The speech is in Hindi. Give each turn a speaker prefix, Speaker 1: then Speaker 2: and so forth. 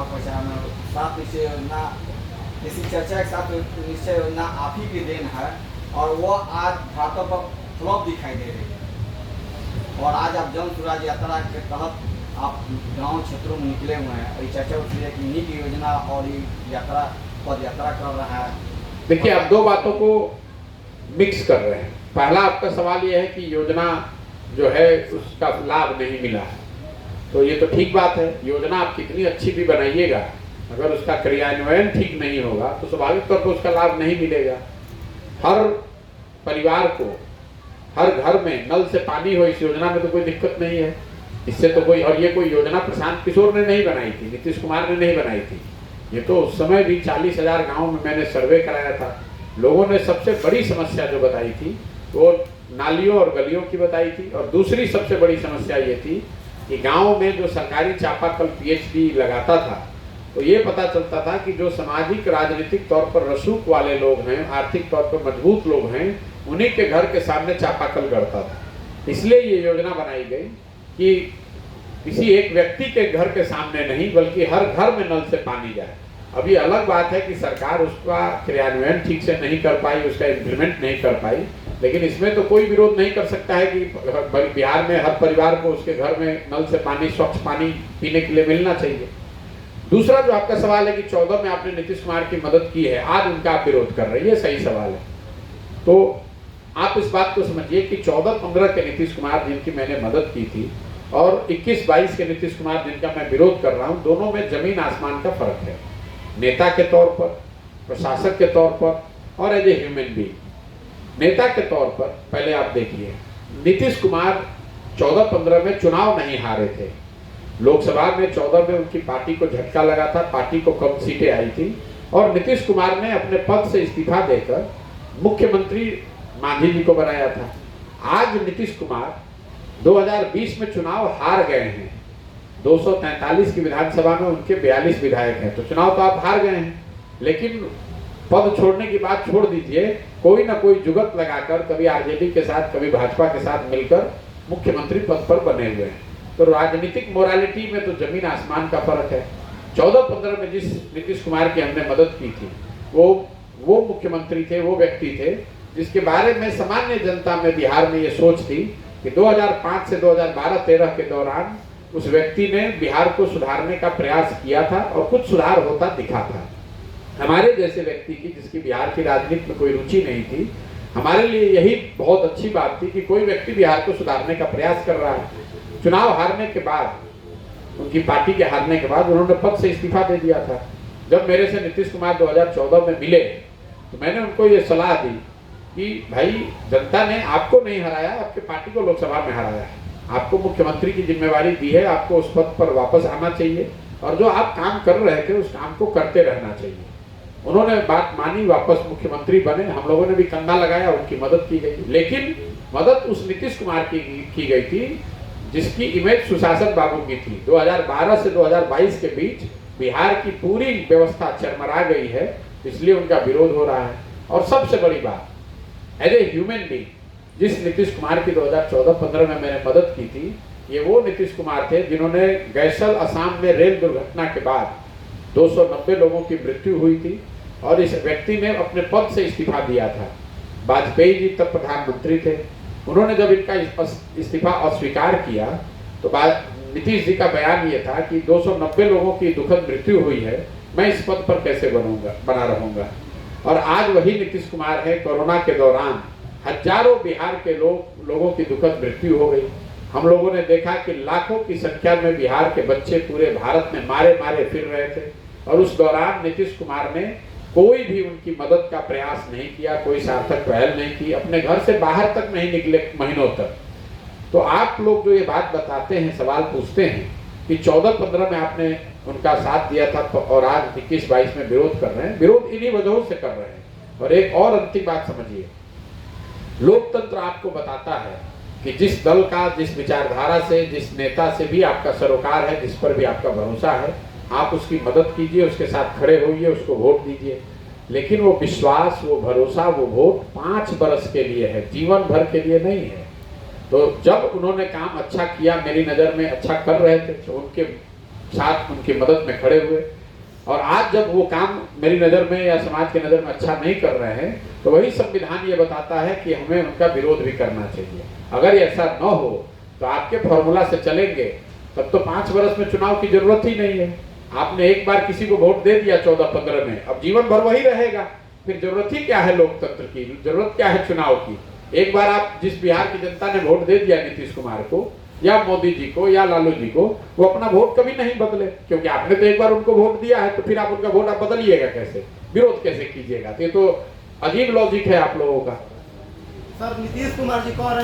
Speaker 1: लाभ पहुँचाना। सात निश्चय योजना, इसी चर्चा के साथ निश्चय योजना आप ही की देन है और वो आज घाटों पर फ्लॉप दिखाई दे रही है। और आज आप जन स्वराज यात्रा के तहत आप गांव क्षेत्रों में निकले हुए हैं और ये चर्चा उठ रही है कि नीति योजना और ये यात्रा पद यात्रा कर रहा है।
Speaker 2: देखिए, आप दो बातों को मिक्स कर रहे हैं। पहला आपका सवाल यह है कि योजना जो है उसका लाभ नहीं मिला है, तो ये तो ठीक बात है। योजना आप कितनी अच्छी भी बनाइएगा, अगर उसका क्रियान्वयन ठीक नहीं होगा तो स्वाभाविक तौर पर उसका लाभ नहीं मिलेगा। हर परिवार को, हर घर में नल से पानी हो, इस योजना में तो कोई दिक्कत नहीं है। इससे तो कोई, और ये कोई योजना प्रशांत किशोर ने नहीं बनाई थी, नीतीश कुमार ने नहीं बनाई थी। ये तो उस समय भी 40,000 गाँव में मैंने सर्वे कराया था। लोगों ने सबसे बड़ी समस्या जो बताई थी वो नालियों और गलियों की बताई थी, और दूसरी सबसे बड़ी समस्या ये थी कि गांव में जो सरकारी चापाकल पीएचडी लगाता था तो ये पता चलता था कि जो सामाजिक राजनीतिक तौर पर रसूख वाले लोग हैं, आर्थिक तौर पर मजबूत लोग हैं, उन्हीं के घर के सामने चापाकल गड़ता था। इसलिए ये योजना बनाई गई कि किसी एक व्यक्ति के घर के सामने नहीं, बल्कि हर घर में नल से पानी जाए। अब ये अलग बात है कि सरकार उसका क्रियान्वयन ठीक से नहीं कर पाई, उसका इम्प्लीमेंट नहीं कर पाई, लेकिन इसमें तो कोई विरोध नहीं कर सकता है कि बिहार में हर परिवार को उसके घर में नल से पानी, स्वच्छ पानी पीने के लिए मिलना चाहिए। दूसरा जो आपका सवाल है कि 14 में आपने नीतीश कुमार की मदद की है, आज उनका आप विरोध कर रहे हैं, ये सही सवाल है। तो आप इस बात को समझिए कि 14-15 के नीतीश कुमार जिनकी मैंने मदद की थी और 21-22 के नीतीश कुमार जिनका मैं विरोध कर रहा हूँ, दोनों में जमीन आसमान का फर्क है। नेता के तौर पर, प्रशासक के तौर पर और एज ए ह्यूमन बीइंग। नेता के तौर पर पहले आप देखिए, नीतीश कुमार 14-15 में चुनाव नहीं हारे थे। लोकसभा में 14 में उनकी पार्टी को झटका लगा था, पार्टी को कम सीटें आई थी और नीतीश कुमार ने अपने पद से इस्तीफा देकर मुख्यमंत्री मांझी जी को बनाया था। आज नीतीश कुमार 2020 में चुनाव हार गए हैं। 243 की विधानसभा में उनके 42 विधायक हैं, तो चुनाव तो आप हार गए हैं, लेकिन पद छोड़ने की बात छोड़ दीजिए, कोई ना कोई जुगत लगाकर कभी आरजेडी के साथ, कभी भाजपा के साथ मिलकर मुख्यमंत्री पद पर बने हुए हैं। तो राजनीतिक मोरालिटी में तो जमीन आसमान का फर्क है। 14-15 में जिस नीतीश कुमार की हमने मदद की थी, वो मुख्यमंत्री थे, वो व्यक्ति थे जिसके बारे में सामान्य जनता में बिहार में ये सोच थी कि 2005 से 2012-13 के दौरान उस व्यक्ति ने बिहार को सुधारने का प्रयास किया था और कुछ सुधार होता दिखा था। हमारे जैसे व्यक्ति की, जिसकी बिहार की राजनीति में कोई रुचि नहीं थी, हमारे लिए यही बहुत अच्छी बात थी कि कोई व्यक्ति बिहार को सुधारने का प्रयास कर रहा है। चुनाव हारने के बाद, उनकी पार्टी के हारने के बाद उन्होंने पद से इस्तीफा दे दिया था। जब मेरे से नीतीश कुमार 2014 में मिले तो मैंने उनको ये सलाह दी कि भाई, जनता ने आपको नहीं हराया, आपके पार्टी को लोकसभा में हराया है, आपको मुख्यमंत्री की जिम्मेवारी दी है, आपको उस पद पर वापस आना चाहिए और जो आप काम कर रहे थे उस काम को करते रहना चाहिए। उन्होंने बात मानी, वापस मुख्यमंत्री बने, हम लोगों ने भी कंधा लगाया, उनकी मदद की गई। लेकिन मदद उस नीतीश कुमार की गई थी जिसकी इमेज सुशासन बाबू की थी। 2012 से 2022 के बीच बिहार की पूरी व्यवस्था चरमरा गई है, इसलिए उनका विरोध हो रहा है। और सबसे बड़ी बात, एज ए ह्यूमन बीइंग, जिस नीतीश कुमार की 2014-15 में मैंने मदद की थी, ये वो नीतीश कुमार थे जिन्होंने गैसल असम में रेल दुर्घटना के बाद 290 लोगों की मृत्यु हुई थी और इस व्यक्ति ने अपने पद से इस्तीफा दिया था। वाजपेयी जी तब प्रधानमंत्री थे, उन्होंने जब इनका इस्तीफा अस्वीकार किया तो नीतीश जी का बयान ये था कि 290 लोगों की दुखद मृत्यु हुई है, मैं इस पद पर कैसे बना रहूंगा। और आज वही नीतीश कुमार है। कोरोना के दौरान हजारों बिहार के लोगों की दुखद मृत्यु हो गई। हम लोगों ने देखा कि लाखों की संख्या में बिहार के बच्चे पूरे भारत में मारे मारे फिर रहे थे और उस दौरान नीतीश कुमार ने कोई भी उनकी मदद का प्रयास नहीं किया, कोई सार्थक पहल नहीं की, अपने घर से बाहर तक नहीं निकले महीनों तक। तो आप लोग जो ये बात बताते हैं, सवाल पूछते हैं कि 14-15 में आपने उनका साथ दिया था और आज 21-22 में विरोध कर रहे हैं, विरोध इन्हीं वजहों से कर रहे हैं। और एक और अंतिम बात समझिए, लोकतंत्र आपको बताता है कि जिस दल का, जिस विचारधारा से, जिस नेता से भी आपका सरोकार है, जिस पर भी आपका भरोसा है, आप उसकी मदद कीजिए, उसके साथ खड़े होइए, उसको वोट दीजिए। लेकिन वो विश्वास, वो भरोसा, वो वोट 5 बरस के लिए है, जीवन भर के लिए नहीं है। तो जब उन्होंने काम अच्छा किया, मेरी नज़र में अच्छा कर रहे थे, तो उनके साथ उनकी मदद में खड़े हुए। और आज जब वो काम मेरी नज़र में या समाज की नज़र में अच्छा नहीं कर रहे हैं, तो वही संविधान ये बताता है कि हमें उनका विरोध भी करना चाहिए। अगर ऐसा न हो तो आपके फॉर्मूला से चलेंगे तब तो 5 वर्ष में चुनाव की जरूरत ही नहीं है। आपने एक बार किसी को वोट दे दिया 14-15 में, अब जीवन भर वही रहेगा, फिर जरूरत ही क्या है लोकतंत्र की, जरूरत क्या है चुनाव की। एक बार आप जिस बिहार की जनता ने वोट दे दिया नीतीश कुमार को या मोदी जी को या लालू जी को, वो अपना वोट कभी नहीं बदले, क्योंकि आपने तो एक बार उनको वोट दिया है, तो फिर आप उनका वोट आप बदलिएगा कैसे, विरोध कैसे कीजिएगा। तो ये तो अजीब लॉजिक है आप लोगों का।
Speaker 3: सर नीतीश कुमार जी कह रहे हैं